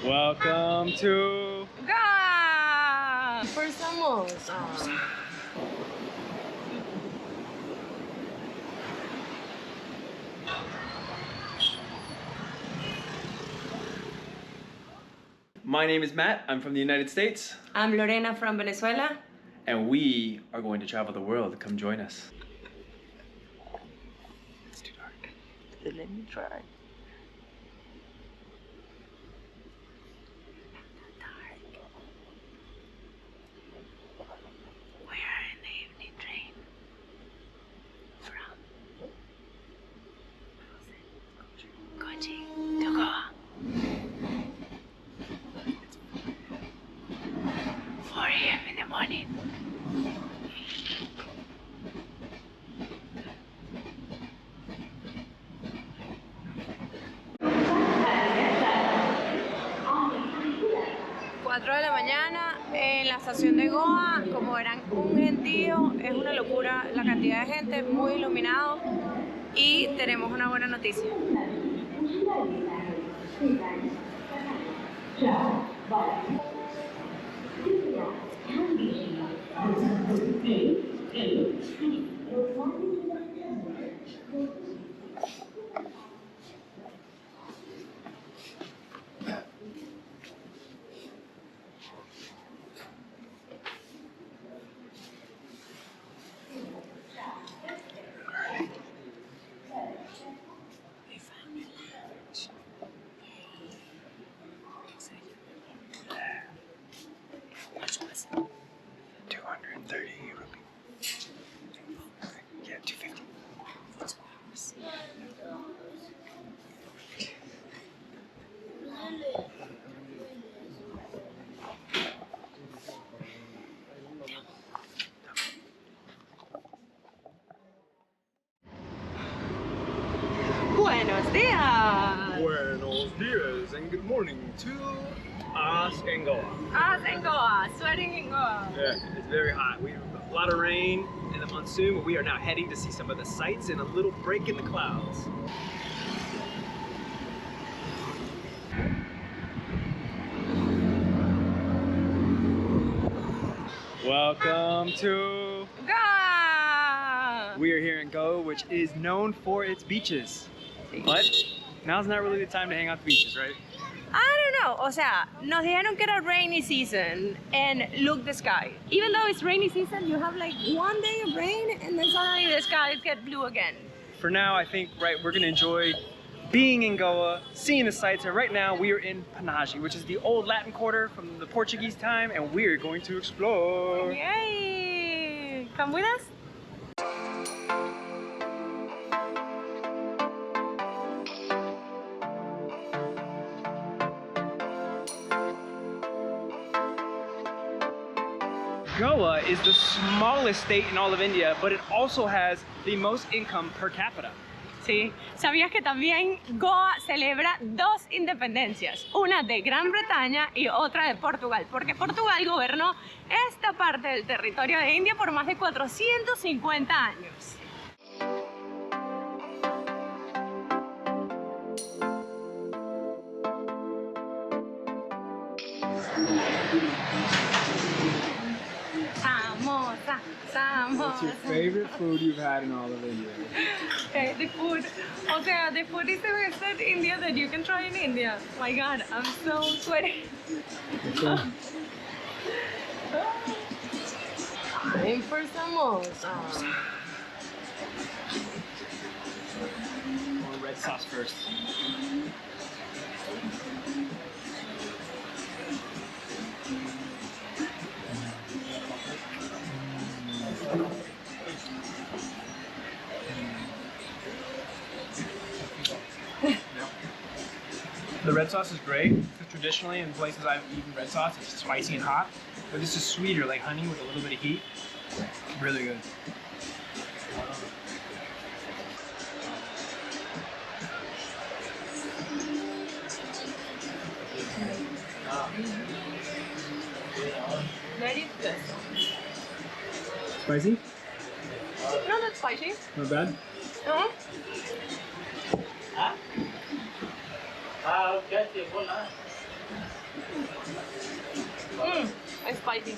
Welcome to Goa for Samosa. My name is Matt. I'm from the United States. I'm Lorena from Venezuela. And we are going to travel the world. Come join us. It's too dark. Let me try. To Goa. 4 a.m. in the morning. Cuatro de la mañana en la estación de Goa. Como verán, un gentío, es una locura la cantidad de gente, muy iluminado y tenemos una buena noticia. Buenos días! Buenos dias and good morning to us in Goa. Us in Goa, sweating in Goa. Yeah, it's very hot. We have a lot of rain in the monsoon, but we are now heading to see some of the sights and a little break in the clouds. Welcome to Goa! We are here in Goa, which is known for its beaches. But now's not really the time to hang out at the beaches, right? I don't know, o sea, nos dijeron que era rainy season and look the sky. Even though it's rainy season, you have like one day of rain and then suddenly the skies get blue again. For now, I think, we're gonna enjoy being in Goa, seeing the sights, and right now we are in Panaji, which is the old Latin quarter from the Portuguese time, and we're going to explore. Yay! Come with us? Goa is the smallest state in all of India, but it also has the most income per capita. Sí. ¿Sabías que también Goa celebra dos independencias? Una de Gran Bretaña y otra de Portugal, porque Portugal gobernó esta parte del territorio de India por más de 450 años. Samosa, samosa. What's your favorite food you've had in all of India? Okay, the food. O sea, the food is the best in India that you can try in India. My God, I'm so sweaty. Time for samosa. Or red sauce first. The red sauce is great, because traditionally in places I've eaten red sauce, it's spicy and hot. But this is sweeter, like honey with a little bit of heat. Really good. Very good. Spicy? Not that spicy. Not bad? No? spicy.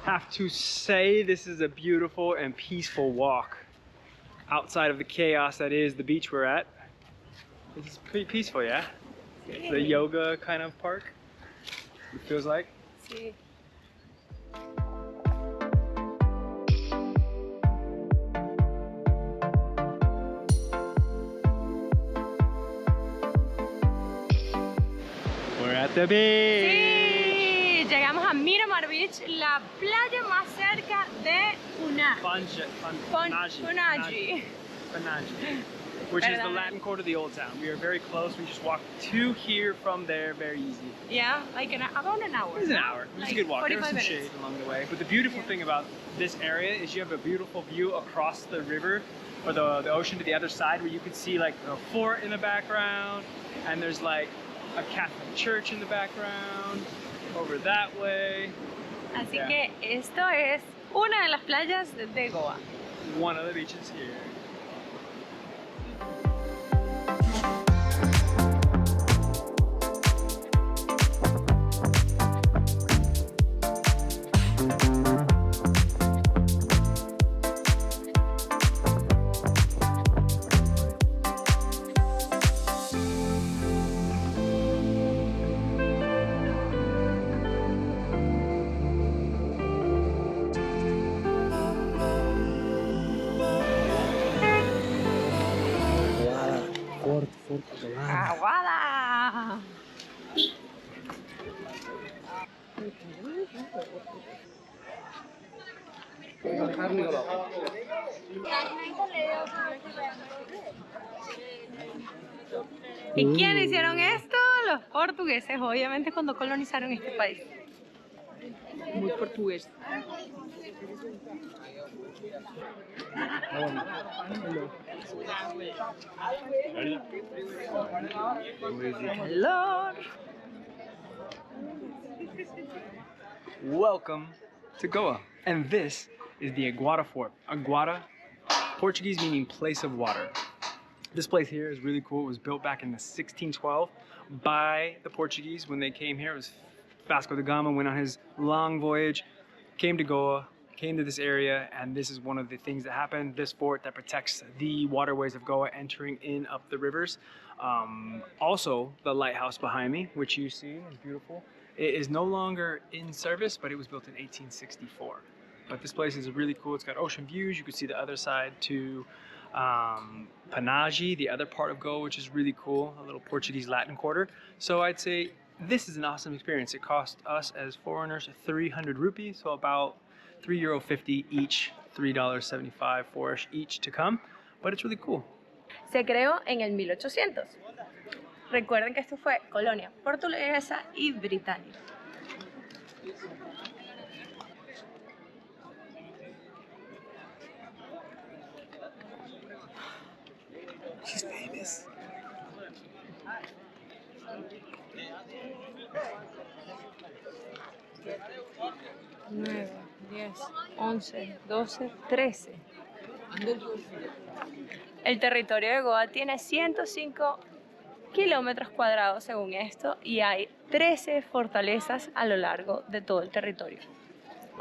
Have to say, this is a beautiful and peaceful walk outside of the chaos that is the beach we're at. This is pretty peaceful, yeah? The yoga kind of park, it feels like. Sí. We're at the beach! Sí, llegamos a Miramar Beach, la playa más cerca de Panaji. Panaji. Which is the Latin quarter of the old town. We are very close. We just walked to here from there very easy. Yeah, like about an hour. It was an hour. It was like a good walk. There was some 45 minutes. shade along the way. But the beautiful thing about this area is you have a beautiful view across the river or the ocean to the other side, where you can see like a fort in the background, and there's like a Catholic church in the background over that way. Así que esto es una de las playas de Goa. One of the beaches here. Fort Aguada. ¿Y quién hicieron esto? Los portugueses, obviamente, cuando colonizaron este país. Muy portugués. Calor. Welcome to Goa, and this is the Aguada Fort. Aguada, Portuguese meaning place of water. This place here is really cool. It was built back in the 1612 by the Portuguese when they came here. It was Vasco da Gama went on his long voyage, came to Goa, came to this area, and this is one of the things that happened. This fort that protects the waterways of Goa entering in up the rivers. Also, the lighthouse behind me, which you see is beautiful. It is no longer in service, but it was built in 1864. But this place is really cool. It's got ocean views. You can see the other side to Panaji, the other part of Goa, which is really cool, a little Portuguese Latin quarter. So I'd say this is an awesome experience. It cost us as foreigners 300 rupees, so about €3.50 each, $3.75 for each to come, but it's really cool. Se creó en el 1800. Recuerden que esto fue colonia portuguesa y británica. She's famous. Nueve, 10, 11, 12, 13. El territorio de Goa tiene 105 kilómetros cuadrados según esto y hay 13 fortalezas a lo largo de todo el territorio.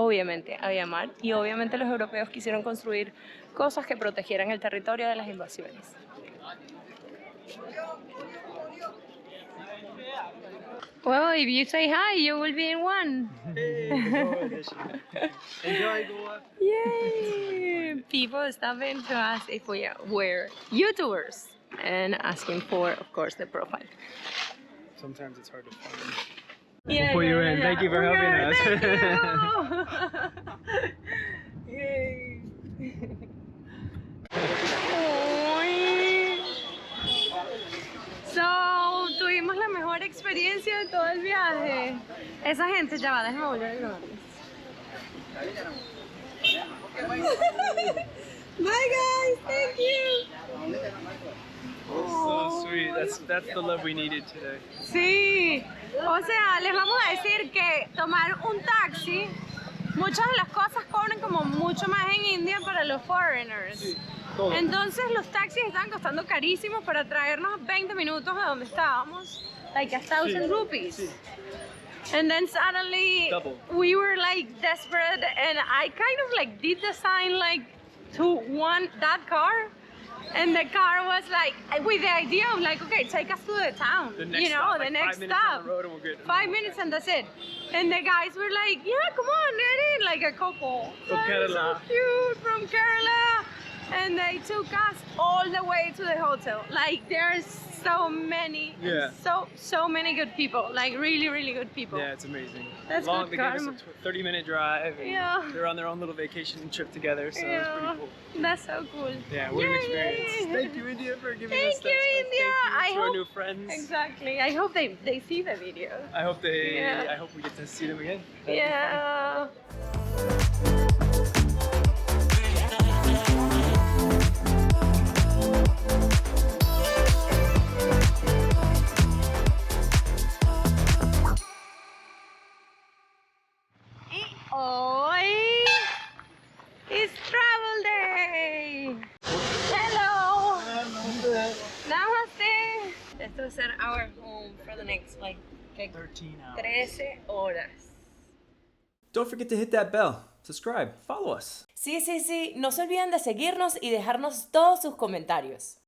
obviamente había mar y obviamente los europeos quisieron construir cosas que protegieran el territorio de las invasiones. Well, if you say hi, you will be in one. Enjoy Goa. Yay! People stopping to ask if we were YouTubers and asking for, of course, the profile. Sometimes it's hard to find. Yeah, We'll put you in. Thank you for helping us. Thank you. Yay! So, tuvimos la mejor experiencia de todo el viaje. Esa gente, ya va, déjame volver a grabarles. Bye guys, thank you. So sweet. That's the love we needed today. Sí, o sea, les vamos a decir que tomar un taxi, muchas de las cosas cobran como mucho más en India para los foreigners. Sí, todo. Entonces los taxis estaban costando carísimos para traernos 20 minutos de donde estábamos, like 1,000 rupees. Sí. And then suddenly Double. we were like desperate, and I kind of like did the sign like to want that car. And the car was like, with the idea of like, okay, take us to the town, The next you know, stop, the like next 5 minutes stop. on the road and we're good. 5 minutes and that's it. And the guys were like, yeah, come on, get in, like a couple. From That is Kerala. So cute, from Kerala. And they took us all the way to the hotel. Like, there's so many, Yeah. so many good people, like really, really good people. Yeah, it's amazing. That's Long, good they gave us karma. a 30-minute drive. And Yeah. They're on their own little vacation trip together, so it's pretty cool. That's so cool. Yeah, what an Yay. experience. Thank you, India, for giving us Thank that you, space. India. Thank you to I our hope- new friends. Exactly. I hope they see the video. I hope Yeah. I hope we get to see them again. That'd be Yeah. Y hoy is travel day. Hello. Namaste. Esto va a ser our home for the next like 13 hours. 13 horas. Don't forget to hit that bell, subscribe, follow us. Sí, no se olviden de seguirnos y dejarnos todos sus comentarios.